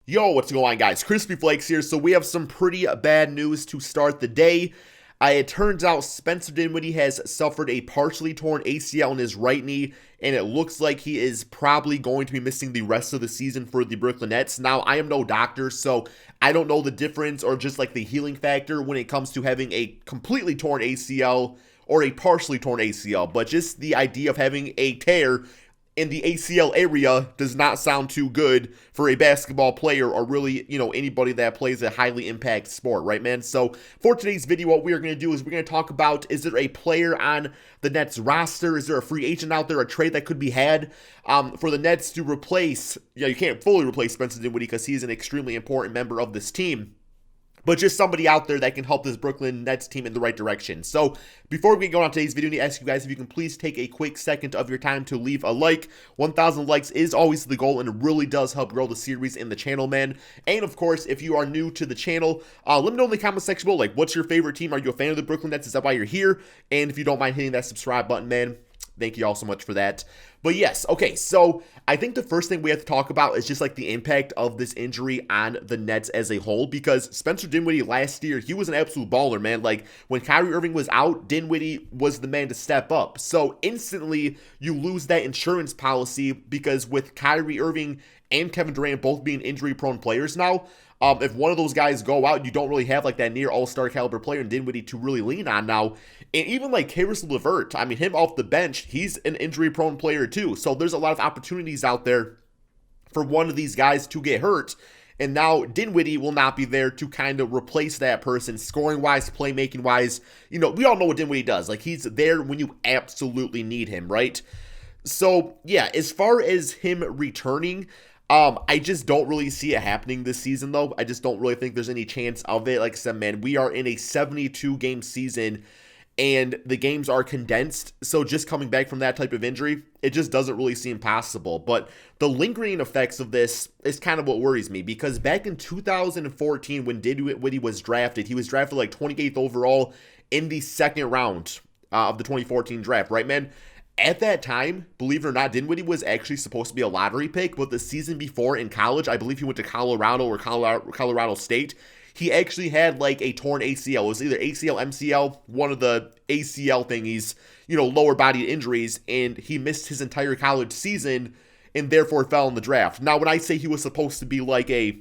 Yo, what's going on, guys? Crispy Flakes here. So we have some pretty bad news to start the day. It turns out Spencer Dinwiddie has suffered a partially torn ACL in his right knee, and it looks like he is probably going to be missing the rest of the season for the Brooklyn Nets. Now, I am no doctor, so I don't know the difference or just like the healing factor when it comes to having a completely torn ACL or a partially torn ACL, but just the idea of having a tear in the ACL area does not sound too good for a basketball player or really, anybody that plays a highly impact sport, right, man? So for today's video, what we are going to do is we're going to talk about, is there a player on the Nets roster? Is there a free agent out there, a trade that could be had for the Nets to replace, you can't fully replace Spencer Dinwiddie because he's an extremely important member of this team, but just somebody out there that can help this Brooklyn Nets team in the right direction. So before we go on today's video, I need to ask you guys if you can please take a quick second of your time to leave a like. 1,000 likes is always the goal, and it really does help grow the series and the channel, man. And of course, if you are new to the channel, let me know in the comment section below, like, what's your favorite team? Are you a fan of the Brooklyn Nets? Is that why you're here? And if you don't mind hitting that subscribe button, man, thank you all so much for that. But yes, okay, so I think the first thing we have to talk about is just like the impact of this injury on the Nets as a whole, because Spencer Dinwiddie last year, he was an absolute baller, man. Like, when Kyrie Irving was out, Dinwiddie was the man to step up. So instantly, you lose that insurance policy because with Kyrie Irving and Kevin Durant both being injury-prone players now, if one of those guys go out, you don't really have like that near all-star caliber player in Dinwiddie to really lean on now. And even like Caris LeVert, I mean, him off the bench, he's an injury-prone player too. So there's a lot of opportunities out there for one of these guys to get hurt. And now Dinwiddie will not be there to kind of replace that person scoring-wise, playmaking-wise. We all know what Dinwiddie does. Like, he's there when you absolutely need him, right? So, yeah, as far as him returning, I just don't really see it happening this season, though. I just don't really think there's any chance of it. Like I said, man, we are in a 72-game season, and the games are condensed. So just coming back from that type of injury, it just doesn't really seem possible. But the lingering effects of this is kind of what worries me, because back in 2014, when Dinwiddie was drafted, he was drafted like 28th overall in the second round of the 2014 draft, right, man? At that time, believe it or not, Dinwiddie was actually supposed to be a lottery pick, but the season before in college, I believe he went to Colorado or Colorado State, he actually had like a torn ACL. It was either ACL, MCL, one of the ACL thingies, lower body injuries, and he missed his entire college season and therefore fell in the draft. Now, when I say he was supposed to be like a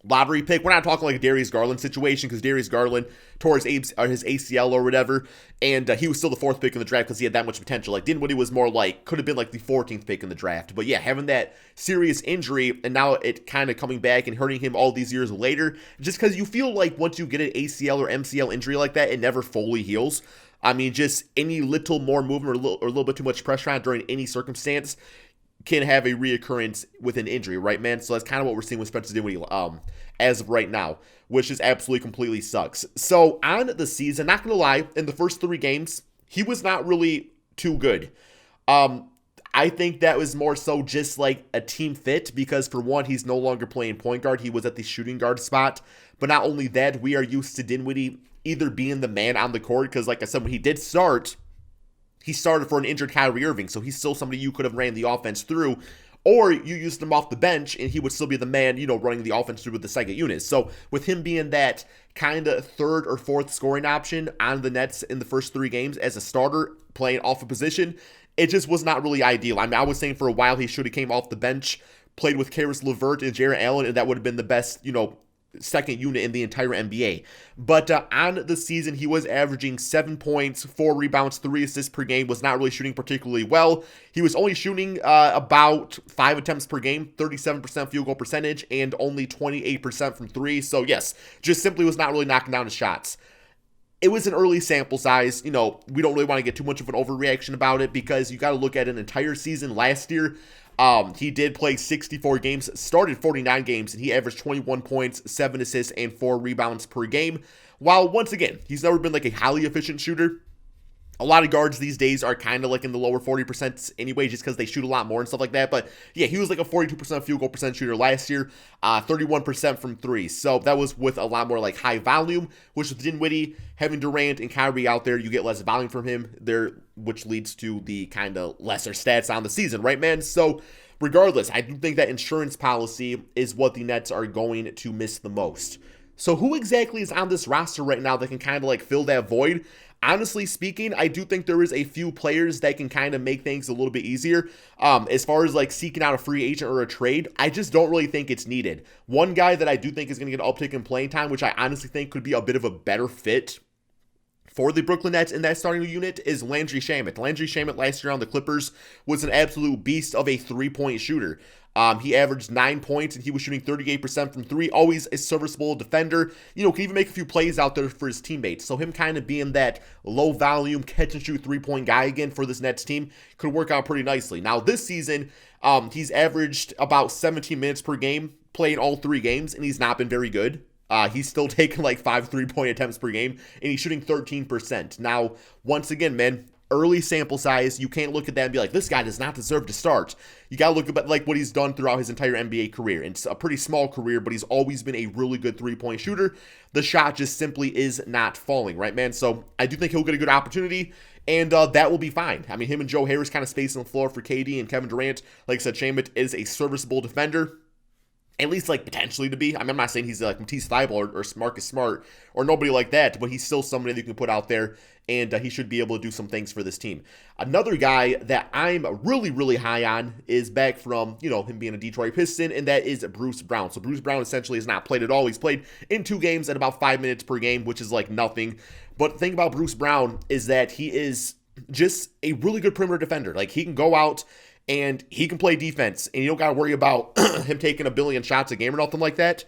lottery pick, we're not talking like a Darius Garland situation, because Darius Garland tore his ACL or whatever, and he was still the fourth pick in the draft because he had that much potential. Like, Dinwiddie was more like, could have been like the 14th pick in the draft. But yeah, having that serious injury and now it kind of coming back and hurting him all these years later, just because you feel like once you get an ACL or MCL injury like that, it never fully heals. I mean, just any little more movement or a little bit too much pressure on it during any circumstance can have a reoccurrence with an injury, right, man? So that's kind of what we're seeing with Spencer Dinwiddie as of right now, which is absolutely completely sucks. So on the season, not going to lie, in the first 3 games, he was not really too good. I think that was more so just like a team fit, because for one, he's no longer playing point guard. He was at the shooting guard spot. But not only that, we are used to Dinwiddie either being the man on the court, because like I said, when he did start, he started for an injured Kyrie Irving, so he's still somebody you could have ran the offense through, or you used him off the bench, and he would still be the man, running the offense through with the second unit. So with him being that kind of third or fourth scoring option on the Nets in the first 3 games as a starter, playing off a position, it just was not really ideal. I mean, I was saying for a while he should have came off the bench, played with Caris LeVert and Jarrett Allen, and that would have been the best, second unit in the entire NBA. But on the season, he was averaging 7 points, 4 rebounds, 3 assists per game, was not really shooting particularly well. He was only shooting about 5 attempts per game, 37% field goal percentage, and only 28% from 3. So yes, just simply was not really knocking down his shots. It was an early sample size. We don't really want to get too much of an overreaction about it, because you got to look at an entire season last year. He did play 64 games, started 49 games, and he averaged 21 points, 7 assists, and 4 rebounds per game. While, once again, he's never been like a highly efficient shooter. A lot of guards these days are kind of like in the lower 40% anyway, just because they shoot a lot more and stuff like that. But yeah, he was like a 42% field goal percent shooter last year, 31% from 3. So that was with a lot more like high volume, which with Dinwiddie, having Durant and Kyrie out there, you get less volume from him there, which leads to the kind of lesser stats on the season, right, man? So regardless, I do think that insurance policy is what the Nets are going to miss the most. So who exactly is on this roster right now that can kind of like fill that void? Honestly speaking, I do think there is a few players that can kind of make things a little bit easier. As far as like seeking out a free agent or a trade, I just don't really think it's needed. One guy that I do think is going to get an uptick in playing time, which I honestly think could be a bit of a better fit for the Brooklyn Nets in that starting unit, is Landry Shamet. Landry Shamet last year on the Clippers was an absolute beast of a three-point shooter. He averaged 9 points and he was shooting 38% from three. Always a serviceable defender. Can even make a few plays out there for his teammates. So him kind of being that low volume catch and shoot 3-point guy again for this Nets team could work out pretty nicely. Now this season, he's averaged about 17 minutes per game playing all 3 games, and he's not been very good. He's still taking like 5 3-point attempts per game, and he's shooting 13%. Now, once again, man, early sample size. You can't look at that and be like, this guy does not deserve to start. You got to look at like what he's done throughout his entire NBA career. And it's a pretty small career, but he's always been a really good 3-point shooter. The shot just simply is not falling, right, man? So I do think he'll get a good opportunity, and that will be fine. I mean, him and Joe Harris kind of spacing the floor for KD and Kevin Durant. Like I said, Shamet is a serviceable defender. At least, like, potentially to be. I mean, I'm not saying he's like Matisse Thybulle or Marcus Smart or nobody like that, but he's still somebody that you can put out there, and he should be able to do some things for this team. Another guy that I'm really, really high on is back from, him being a Detroit Piston, and that is Bruce Brown. So Bruce Brown essentially has not played at all. He's played in 2 games at about 5 minutes per game, which is like nothing. But the thing about Bruce Brown is that he is just a really good perimeter defender. Like, he can go out and he can play defense, and you don't got to worry about him taking a billion shots a game or nothing like that.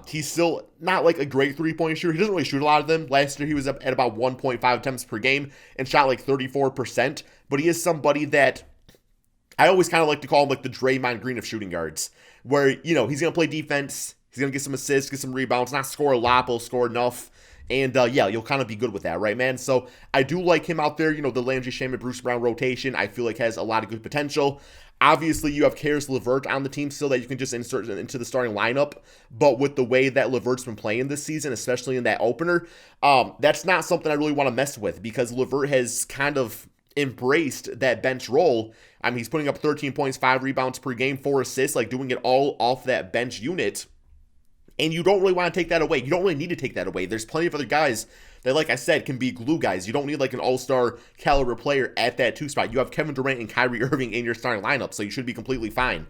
He's still not like a great 3-point shooter. He doesn't really shoot a lot of them. Last year, he was up at about 1.5 attempts per game and shot like 34%. But he is somebody that I always kind of like to call him like the Draymond Green of shooting guards, where, he's going to play defense. He's going to get some assists, get some rebounds, not score a lot, but he'll score enough. And, you'll kind of be good with that, right, man? So I do like him out there. The Landry Shamet, Bruce Brown rotation, I feel like has a lot of good potential. Obviously, you have Caris LeVert on the team still that you can just insert into the starting lineup. But with the way that LeVert's been playing this season, especially in that opener, that's not something I really want to mess with, because LeVert has kind of embraced that bench role. I mean, he's putting up 13 points, 5 rebounds per game, 4 assists, like doing it all off that bench unit. And you don't really want to take that away. You don't really need to take that away. There's plenty of other guys that, like I said, can be glue guys. You don't need like an all-star caliber player at that 2 spot. You have Kevin Durant and Kyrie Irving in your starting lineup, so you should be completely fine.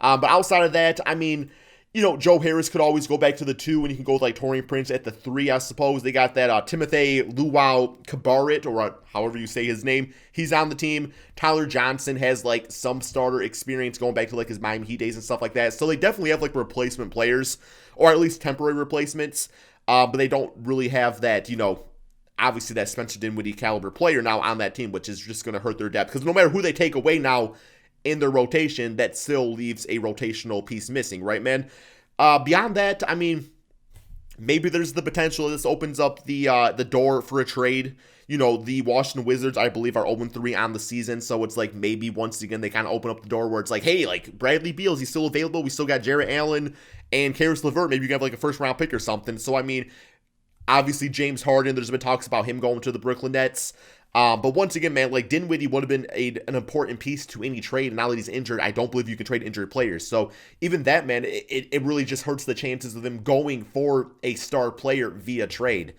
But outside of that, I mean, Joe Harris could always go back to the 2, and you can go with like Taurean Prince at the 3, I suppose. They got that Timothy Luau Cabaret, or however you say his name. He's on the team. Tyler Johnson has like some starter experience going back to like his Miami Heat days and stuff like that. So they definitely have like replacement players, or at least temporary replacements. But they don't really have that, obviously that Spencer Dinwiddie caliber player now on that team, which is just going to hurt their depth. Because no matter who they take away now in their rotation, that still leaves a rotational piece missing, right, man? Beyond that, I mean, maybe there's the potential this opens up the door for a trade. The Washington Wizards, I believe, are 0-3 on the season, so it's like maybe once again they kind of open up the door where it's like, hey, like Bradley Beal, he's still available. We still got Jarrett Allen and Caris LeVert. Maybe you can have like a first-round pick or something. So, I mean, obviously James Harden, there's been talks about him going to the Brooklyn Nets. But once again, man, like Dinwiddie would have been an important piece to any trade. And now that he's injured, I don't believe you can trade injured players. So even that, man, it really just hurts the chances of them going for a star player via trade,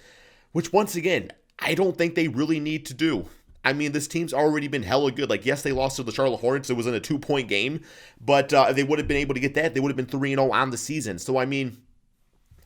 which once again, I don't think they really need to do. I mean, this team's already been hella good. Like, yes, they lost to the Charlotte Hornets. It was in a 2-point game, but if they would have been able to get that, they would have been 3-0 on the season. So, I mean,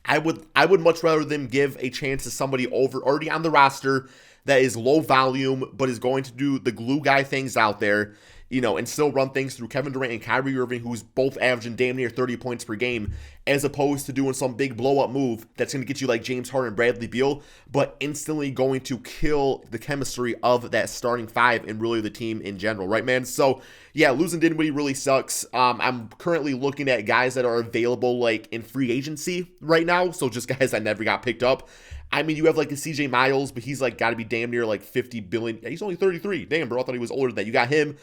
I would much rather them give a chance to somebody already on the roster that is low volume, but is going to do the glue guy things out there, and still run things through Kevin Durant and Kyrie Irving, who's both averaging damn near 30 points per game, as opposed to doing some big blow-up move that's going to get you like James Harden and Bradley Beal, but instantly going to kill the chemistry of that starting 5 and really the team in general, right, man? So, yeah, losing Dinwiddie really sucks. I'm currently looking at guys that are available like in free agency right now, so just guys that never got picked up. I mean, you have like a CJ Miles, but he's like got to be damn near like 50 billion. He's only 33. Damn, bro, I thought he was older than that. You got him.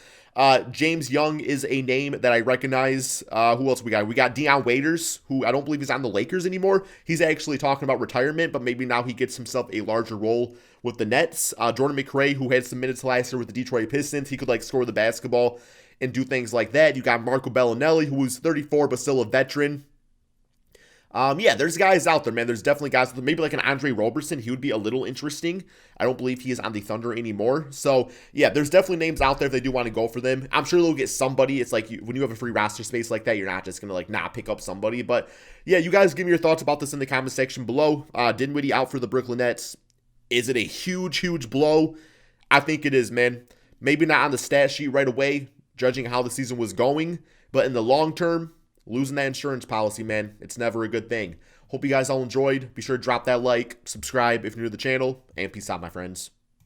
James Young is a name that I recognize. Who else we got? We got Deion Waiters, who I don't believe is on the Lakers anymore. He's actually talking about retirement, but maybe now he gets himself a larger role with the Nets. Jordan McRae, who had some minutes last year with the Detroit Pistons, he could like score the basketball and do things like that. You got Marco Bellinelli, who was 34 but still a veteran. Yeah, there's guys out there, man. There's definitely guys, maybe like an Andre Roberson. He would be a little interesting. I don't believe he is on the Thunder anymore. So, yeah, there's definitely names out there if they do want to go for them. I'm sure they'll get somebody. It's like when you have a free roster space like that, you're not just going to, like, pick up somebody. But, yeah, you guys give me your thoughts about this in the comment section below. Dinwiddie out for the Brooklyn Nets. Is it a huge, huge blow? I think it is, man. Maybe not on the stat sheet right away, judging how the season was going. But in the long term, losing that insurance policy, man, it's never a good thing. Hope you guys all enjoyed. Be sure to drop that like, subscribe if you're new to the channel, and peace out, my friends.